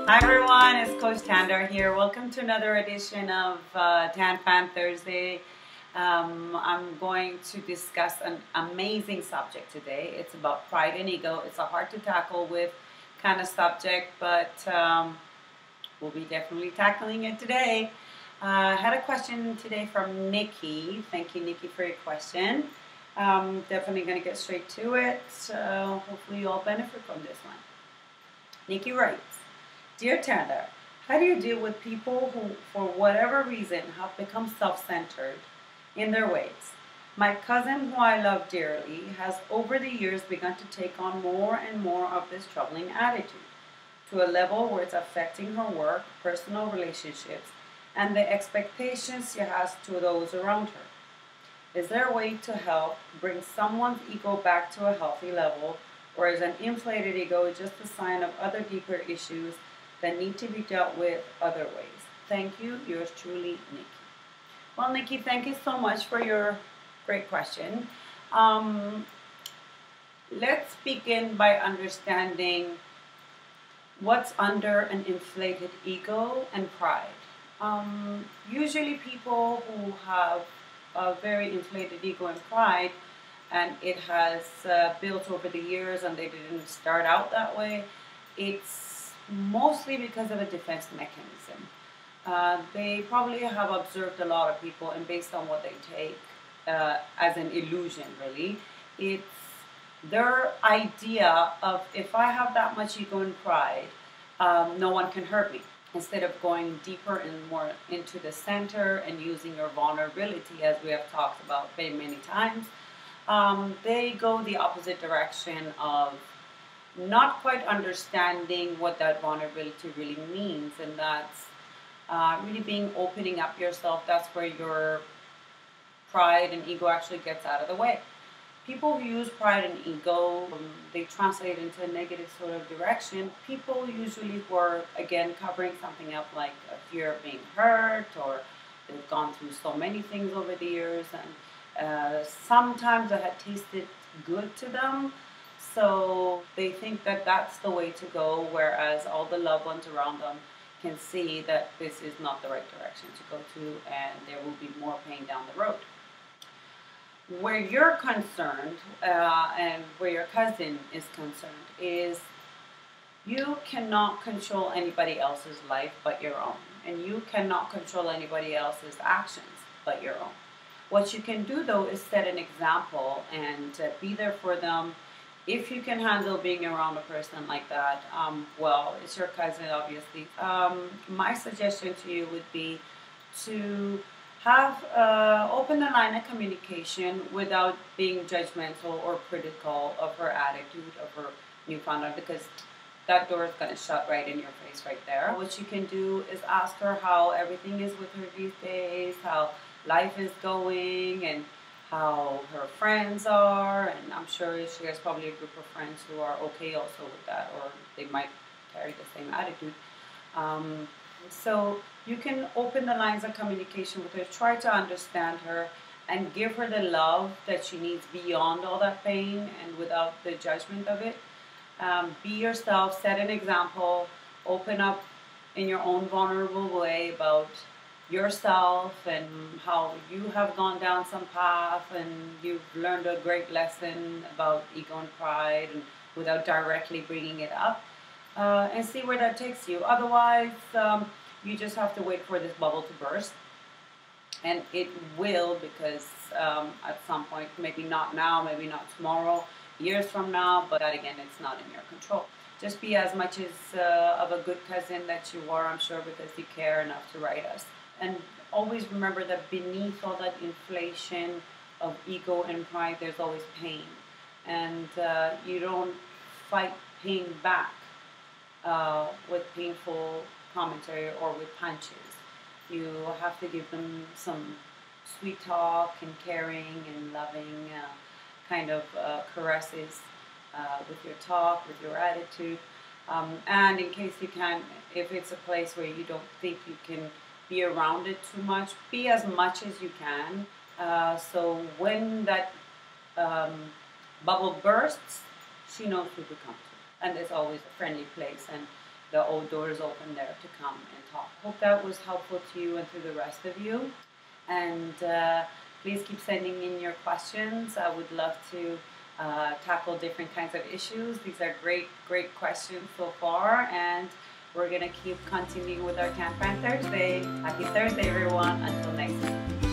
Hi everyone, it's Coach Tandar here. Welcome to another edition of Tan Fan Thursday. I'm going to discuss an amazing subject today. It's about pride and ego. It's a hard to tackle with kind of subject, but we'll be definitely tackling it today. I had a question today from Nikki. Thank you, Nikki, for your question. Definitely going to get straight to it. So hopefully you all benefit from this one. Nikki writes, Dear Tandar, how do you deal with people who, for whatever reason, have become self-centered in their ways? My cousin, who I love dearly, has over the years begun to take on more and more of this troubling attitude, to a level where it's affecting her work, personal relationships, and the expectations she has to those around her. Is there a way to help bring someone's ego back to a healthy level, or is an inflated ego just a sign of other deeper issues that need to be dealt with other ways? Thank you. Yours truly, Nikki. Well, Nikki, thank you so much for your great question. Let's begin by understanding what's under an inflated ego and pride. Usually people who have a very inflated ego and pride, and it has built over the years and they didn't start out that way, it's mostly because of a defense mechanism. They probably have observed a lot of people, and based on what they take as an illusion, really, it's their idea of, if I have that much ego and pride, no one can hurt me. Instead of going deeper and more into the center and using your vulnerability, as we have talked about very many times, they go the opposite direction of not quite understanding what that vulnerability really means, and that's really being opening up yourself. That's where your pride and ego actually gets out of the way. People who use pride and ego, they translate into a negative sort of direction. People usually who are, again, covering something up like a fear of being hurt, or they've gone through so many things over the years, and sometimes it had tasted good to them. So they think that that's the way to go, whereas all the loved ones around them can see that this is not the right direction to go to, and there will be more pain down the road. Where you're concerned, and where your cousin is concerned, is you cannot control anybody else's life but your own, and you cannot control anybody else's actions but your own. What you can do, though, is set an example and be there for them. If you can handle being around a person like that, well, it's your cousin, obviously. My suggestion to you would be to have open the line of communication without being judgmental or critical of her attitude, of her newfound, because that door is going to shut right in your face right there. What you can do is ask her how everything is with her these days, how life is going, and how her friends are, and I'm sure she has probably a group of friends who are okay also with that, or they might carry the same attitude. So you can open the lines of communication with her, try to understand her, and give her the love that she needs beyond all that pain and without the judgment of it. Be yourself, set an example, open up in your own vulnerable way about yourself and how you have gone down some path and you've learned a great lesson about ego and pride, and without directly bringing it up, and see where that takes you. Otherwise, you just have to wait for this bubble to burst, and it will, because at some point, maybe not now, maybe not tomorrow, years from now, but that, again, it's not in your control. Just be as much as of a good cousin that you are, I'm sure, because you care enough to write us. And always remember that beneath all that inflation of ego and pride, there's always pain. And you don't fight pain back with painful commentary or with punches. You have to give them some sweet talk and caring and loving kind of caresses with your talk, with your attitude. And in case you can, if it's a place where you don't think you can be around it too much, be as much as you can. So when that bubble bursts, she knows who to come to. And it's always a friendly place. And the old doors open there to come and talk. Hope that was helpful to you and to the rest of you. And please keep sending in your questions. I would love to tackle different kinds of issues. These are great questions so far, and we're gonna keep continuing with our Camp Fan Thursday. Happy Thursday, everyone. Until next time.